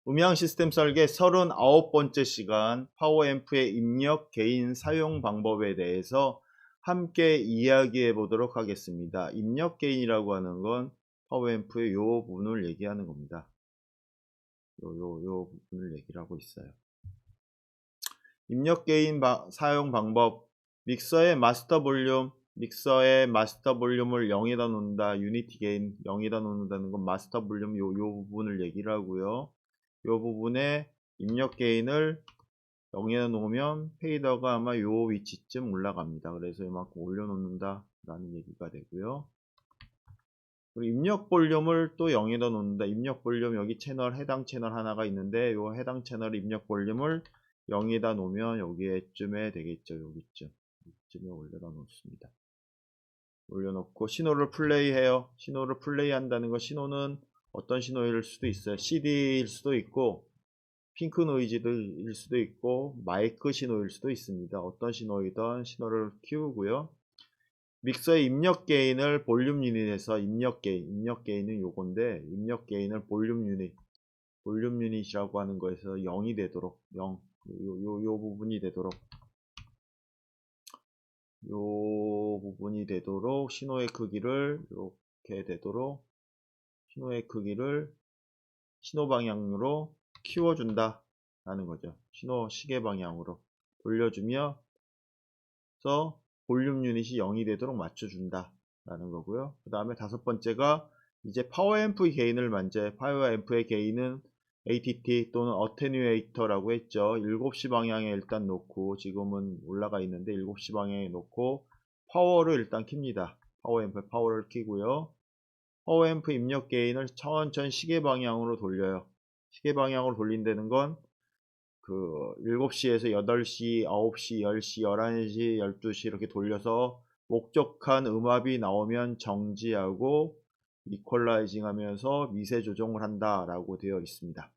음향 시스템 설계 39번째 시간 파워앰프의 입력 개인 사용 방법에 대해서 함께 이야기해 보도록 하겠습니다. 입력 개인이라고 하는 건 파워앰프의 요 부분을 얘기하는 겁니다. 요 부분을 얘기를 하고 있어요. 입력 개인 사용 방법. 믹서의 마스터 볼륨을 0에다 놓는다. 유니티 게인 0에다 놓는다는 건 마스터 볼륨 요 부분을 얘기를 하고요. 요 부분에 입력 게인을 0에다 놓으면 페이더가 아마 요 위치쯤 올라갑니다. 그래서 이만큼 올려놓는다 라는 얘기가 되고요. 그리고 입력 볼륨을 또 0에다 놓는다. 입력 볼륨 여기 해당 채널 하나가 있는데 요 해당 채널 입력 볼륨을 0에다 놓으면 여기에쯤에 되겠죠. 여기쯤에 올려다 놓습니다. 올려놓고 신호를 플레이해요. 신호를 플레이한다는 거, 신호는 어떤 신호일 수도 있어요. CD일 수도 있고 핑크 노이즈일 수도 있고 마이크 신호일 수도 있습니다. 어떤 신호이든 신호를 키우고요. 믹서의 입력 게인을 볼륨 유닛에서 입력 게인은 요건데 입력 게인을 볼륨 유닛이라고 하는 거에서 0이 되도록 요 부분이 되도록 신호의 크기를 이렇게 되도록 신호의 크기를 신호 방향으로 키워준다 라는 거죠. 신호 시계 방향으로 돌려주며 볼륨 유닛이 0이 되도록 맞춰준다 라는 거고요. 그 다음에 다섯 번째가 이제 파워앰프의 게인은 ATT 또는 어테뉴에이터라고 했죠. 7시 방향에 일단 놓고 지금은 올라가 있는데 7시 방향에 놓고 파워를 일단 킵니다. 파워앰프의 파워를 키고요. 파워앰프 입력 게인을 천천히 시계 방향으로 돌려요. 시계 방향으로 돌린다는 건 7시에서 8시, 9시, 10시, 11시, 12시 이렇게 돌려서 목적한 음압이 나오면 정지하고 이퀄라이징 하면서 미세 조정을 한다 라고 되어 있습니다.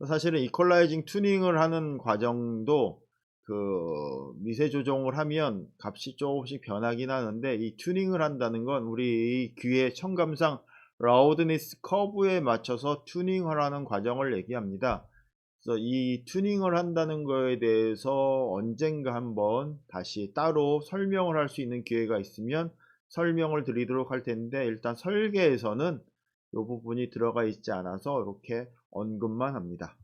사실은 이퀄라이징 튜닝을 하는 과정도 미세 조정을 하면 값이 조금씩 변하긴 하는데 이 튜닝을 한다는 건 우리 귀의 청감상 라우드니스 커브에 맞춰서 튜닝을 하는 과정을 얘기합니다. 그래서 이 튜닝을 한다는 거에 대해서 언젠가 한번 다시 따로 설명을 할 수 있는 기회가 있으면 설명을 드리도록 할 텐데 일단 설계에서는 이 부분이 들어가 있지 않아서 이렇게 언급만 합니다.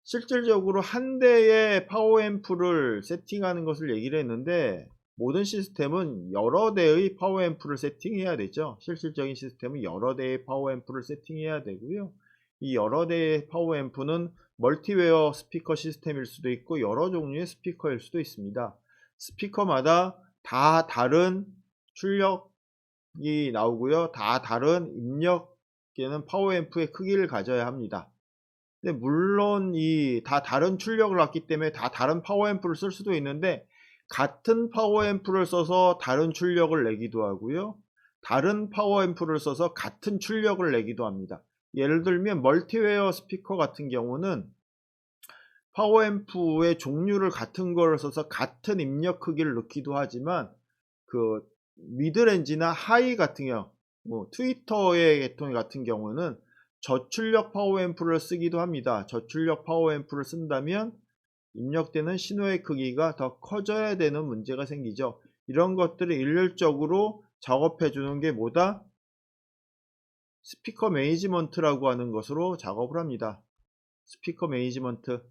실질적으로 한 대의 파워앰프를 세팅하는 것을 얘기를 했는데 모든 시스템은 여러 대의 파워앰프를 세팅해야 되죠. 실질적인 시스템은 여러 대의 파워앰프를 세팅해야 되고요. 이 여러 대의 파워앰프는 멀티웨어 스피커 시스템일 수도 있고 여러 종류의 스피커일 수도 있습니다. 스피커마다 다 다른 출력이 나오고요. 다 다른 입력되는 파워앰프의 크기를 가져야 합니다. 근데 물론 다 다른 출력을 갖기 때문에 다 다른 파워앰프를 쓸 수도 있는데 같은 파워앰프를 써서 다른 출력을 내기도 하고요. 다른 파워앰프를 써서 같은 출력을 내기도 합니다. 예를 들면 멀티웨어 스피커 같은 경우는 파워앰프의 종류를 같은 걸 써서 같은 입력 크기를 넣기도 하지만 미드렌지나 하이 같은 경우 트위터의 계통 같은 경우는 저출력 파워앰프를 쓰기도 합니다. 저출력 파워앰프를 쓴다면 입력되는 신호의 크기가 더 커져야 되는 문제가 생기죠. 이런 것들을 일률적으로 작업해 주는 게 뭐다? 스피커 매니지먼트라고 하는 것으로 작업을 합니다. 스피커 매니지먼트.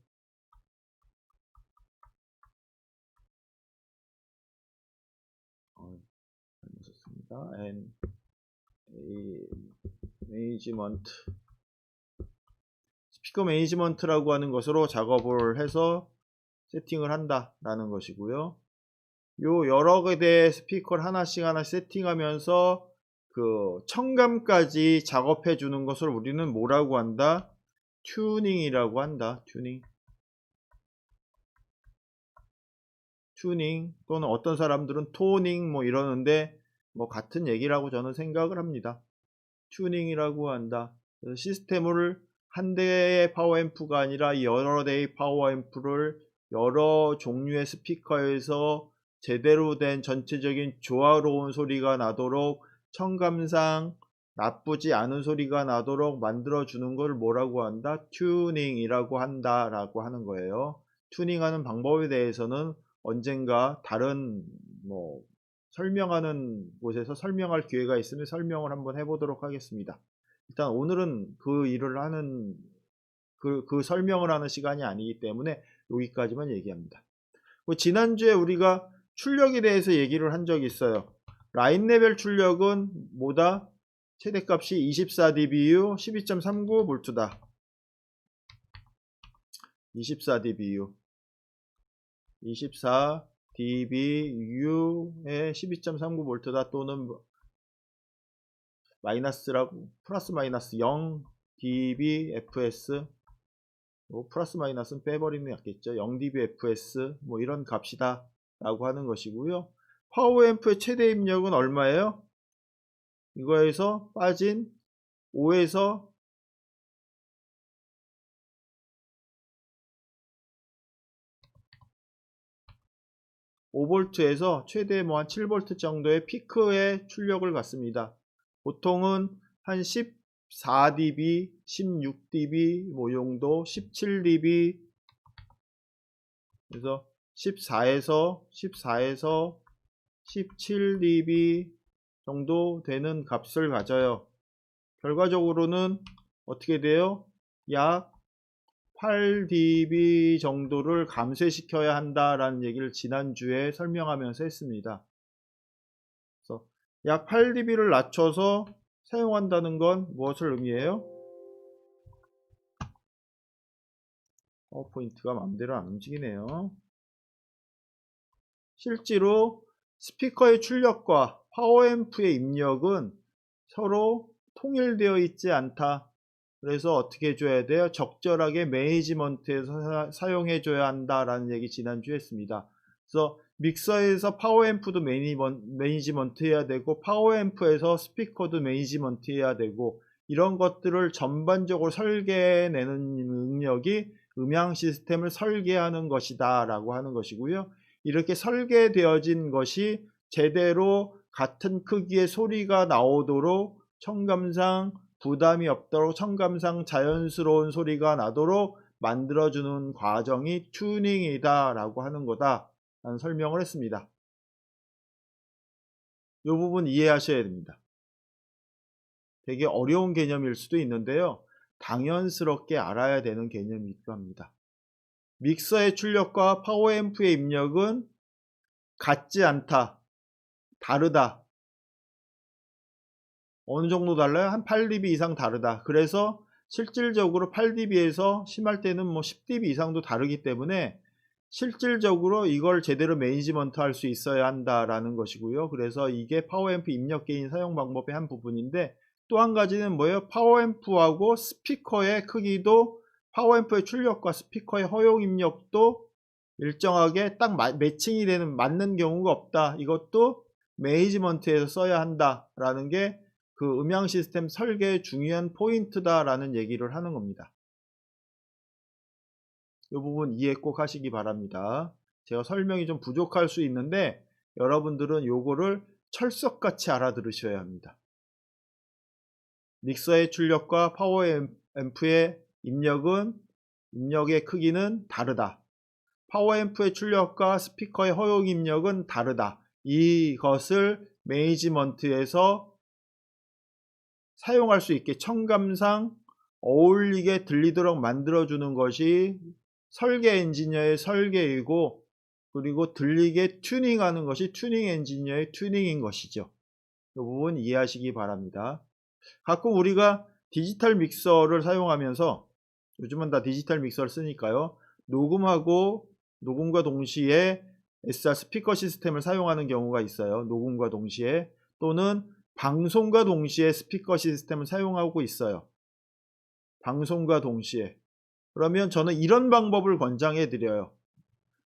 매니지먼트. 스피커 매니지먼트라고 하는 것으로 작업을 해서 세팅을 한다 라는 것이고요. 요 여러 개의 스피커를 하나씩 세팅하면서 청감까지 작업해 주는 것을 우리는 뭐라고 한다? 튜닝이라고 한다. 튜닝 또는 어떤 사람들은 토닝 이러는데 같은 얘기라고 저는 생각을 합니다. 튜닝이라고 한다. 그래서 시스템을 한 대의 파워앰프가 아니라 여러 대의 파워앰프를 여러 종류의 스피커에서 제대로 된 전체적인 조화로운 소리가 나도록 청감상 나쁘지 않은 소리가 나도록 만들어주는 걸 뭐라고 한다? 튜닝이라고 한다 라고 하는 거예요. 튜닝하는 방법에 대해서는 언젠가 다른 뭐 설명하는 곳에서 설명할 기회가 있으면 설명을 한번 해보도록 하겠습니다. 일단 오늘은 그 일을 하는 그 설명을 하는 시간이 아니기 때문에 여기까지만 얘기합니다. 지난주에 우리가 출력에 대해서 얘기를 한 적이 있어요. 라인 레벨 출력은 뭐다? 최대값이 24dBu 12.39V다. 24dBu 24dBu에 12.39V다. 또는 마이너스라고 플러스 마이너스 0dBfs 플러스 마이너스는 빼버리는 게 낫겠죠. 0dBfs 뭐 이런 값이다 라고 하는 것이고요. 파워앰프의 최대 입력은 얼마예요? 이거에서 빠진 5에서 5V에서 최대 뭐 한 7V 정도의 피크의 출력을 갖습니다. 보통은 한 14dB, 16dB 뭐 용도, 17dB 그래서 14에서 17dB 정도 되는 값을 가져요. 결과적으로는 어떻게 돼요? 약 8dB 정도를 감쇄시켜야 한다라는 얘기를 지난주에 설명하면서 했습니다. 그래서 약 8dB를 낮춰서 사용한다는 건 무엇을 의미해요? 파워포인트가 마음대로 안 움직이네요. 실제로 스피커의 출력과 파워앰프의 입력은 서로 통일되어 있지 않다. 그래서 어떻게 해줘야 돼요? 적절하게 매니지먼트에서 사용해 줘야 한다라는 얘기 지난주에 했습니다. 그래서 믹서에서 파워앰프도 매니지먼트 해야 되고 파워앰프에서 스피커도 매니지먼트 해야 되고 이런 것들을 전반적으로 설계해내는 능력이 음향 시스템을 설계하는 것이다 라고 하는 것이고요. 이렇게 설계되어진 것이 제대로 같은 크기의 소리가 나오도록 청감상 부담이 없도록 청감상 자연스러운 소리가 나도록 만들어주는 과정이 튜닝이다 라고 하는 거다 라는 설명을 했습니다. 이 부분 이해하셔야 됩니다. 되게 어려운 개념일 수도 있는데요. 당연스럽게 알아야 되는 개념이기도 합니다. 믹서의 출력과 파워앰프의 입력은 같지 않다. 다르다. 어느 정도 달라요? 한 8dB 이상 다르다. 그래서 실질적으로 8dB에서 심할 때는 뭐 10dB 이상도 다르기 때문에 실질적으로 이걸 제대로 매니지먼트 할 수 있어야 한다라는 것이고요. 그래서 이게 파워앰프 입력 게인 사용 방법의 한 부분인데 또 한 가지는 뭐예요? 파워앰프하고 스피커의 크기도 파워앰프의 출력과 스피커의 허용 입력도 일정하게 딱 매칭이 되는 맞는 경우가 없다. 이것도 매니지먼트에서 써야 한다라는 게 그 음향 시스템 설계의 중요한 포인트다라는 얘기를 하는 겁니다. 이 부분 이해 꼭 하시기 바랍니다. 제가 설명이 좀 부족할 수 있는데 여러분들은 요거를 철석같이 알아들으셔야 합니다. 믹서의 출력과 파워앰프의 입력의 크기는 다르다. 파워앰프의 출력과 스피커의 허용 입력은 다르다. 이것을 매니지먼트에서 사용할 수 있게 청감상 어울리게 들리도록 만들어주는 것이 설계 엔지니어의 설계이고 그리고 들리게 튜닝하는 것이 튜닝 엔지니어의 튜닝인 것이죠. 이 부분 이해하시기 바랍니다. 가끔 우리가 디지털 믹서를 사용하면서 요즘은 다 디지털 믹서를 쓰니까요. 녹음과 동시에 SR 스피커 시스템을 사용하는 경우가 있어요. 녹음과 동시에 또는 방송과 동시에 스피커 시스템을 사용하고 있어요. 방송과 동시에. 그러면 저는 이런 방법을 권장해 드려요.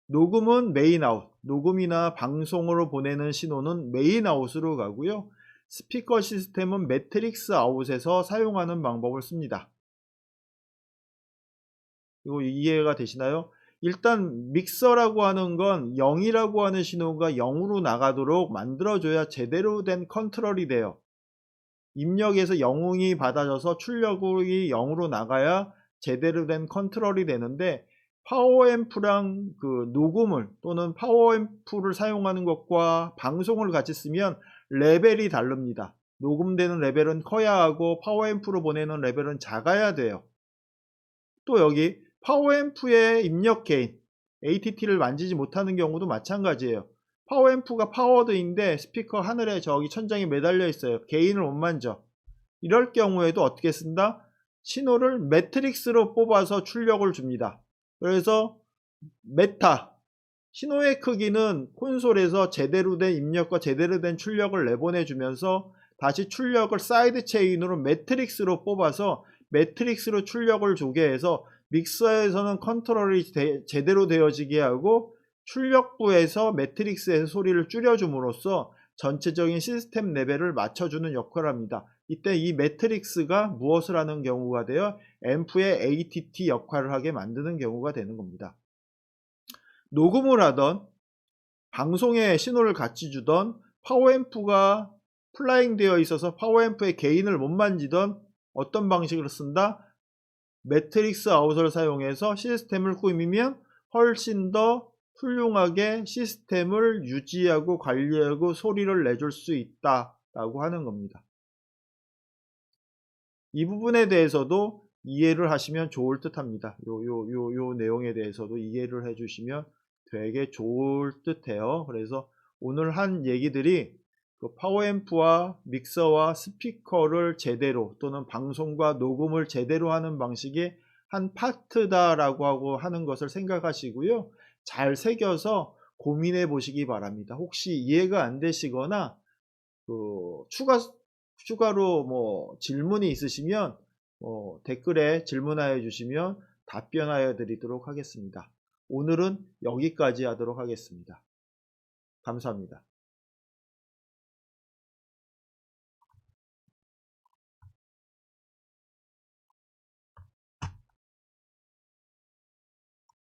녹음은 메인 아웃, 녹음이나 방송으로 보내는 신호는 메인 아웃으로 가고요. 스피커 시스템은 매트릭스 아웃에서 사용하는 방법을 씁니다. 이거 이해가 되시나요? 일단 믹서라고 하는 건 0이라고 하는 신호가 0으로 나가도록 만들어줘야 제대로 된 컨트롤이 돼요. 입력에서 0이 받아져서 출력이 0으로 나가야 제대로 된 컨트롤이 되는데, 파워앰프랑 그 녹음을 또는 파워앰프를 사용하는 것과 방송을 같이 쓰면 레벨이 다릅니다. 녹음되는 레벨은 커야 하고 파워앰프로 보내는 레벨은 작아야 돼요. 또 여기 파워앰프의 입력 게인 ATT를 만지지 못하는 경우도 마찬가지예요. 파워앰프가 파워드인데 스피커 하늘에 저기 천장에 매달려 있어요. 게인을 못 만져. 이럴 경우에도 어떻게 쓴다? 신호를 매트릭스로 뽑아서 출력을 줍니다. 그래서 메타 신호의 크기는 콘솔에서 제대로 된 입력과 제대로 된 출력을 내보내주면서 다시 출력을 사이드 체인으로 매트릭스로 뽑아서 매트릭스로 출력을 주게 해서 믹서에서는 컨트롤이 제대로 되어지게 하고 출력부에서 매트릭스에서 소리를 줄여줌으로써 전체적인 시스템 레벨을 맞춰주는 역할을 합니다. 이때 이 매트릭스가 무엇을 하는 경우가 되어 앰프의 ATT 역할을 하게 만드는 경우가 되는 겁니다. 녹음을 하던 방송에 신호를 같이 주던 파워앰프가 플라잉 되어 있어서 파워앰프의 게인을 못 만지던 어떤 방식으로 쓴다? 매트릭스 아웃을 사용해서 시스템을 꾸미면 훨씬 더 훌륭하게 시스템을 유지하고 관리하고 소리를 내줄 수 있다 라고 하는 겁니다. 이 부분에 대해서도 이해를 하시면 좋을 듯 합니다. 요 내용에 대해서도 이해를 해 주시면 되게 좋을 듯 해요. 그래서 오늘 한 얘기들이 그 파워앰프와 믹서와 스피커를 제대로 또는 방송과 녹음을 제대로 하는 방식이 한 파트다라고 하고 하는 것을 생각하시고요. 잘 새겨서 고민해 보시기 바랍니다. 혹시 이해가 안 되시거나 그 추가로 뭐 질문이 있으시면 댓글에 질문하여 주시면 답변하여 드리도록 하겠습니다. 오늘은 여기까지 하도록 하겠습니다. 감사합니다.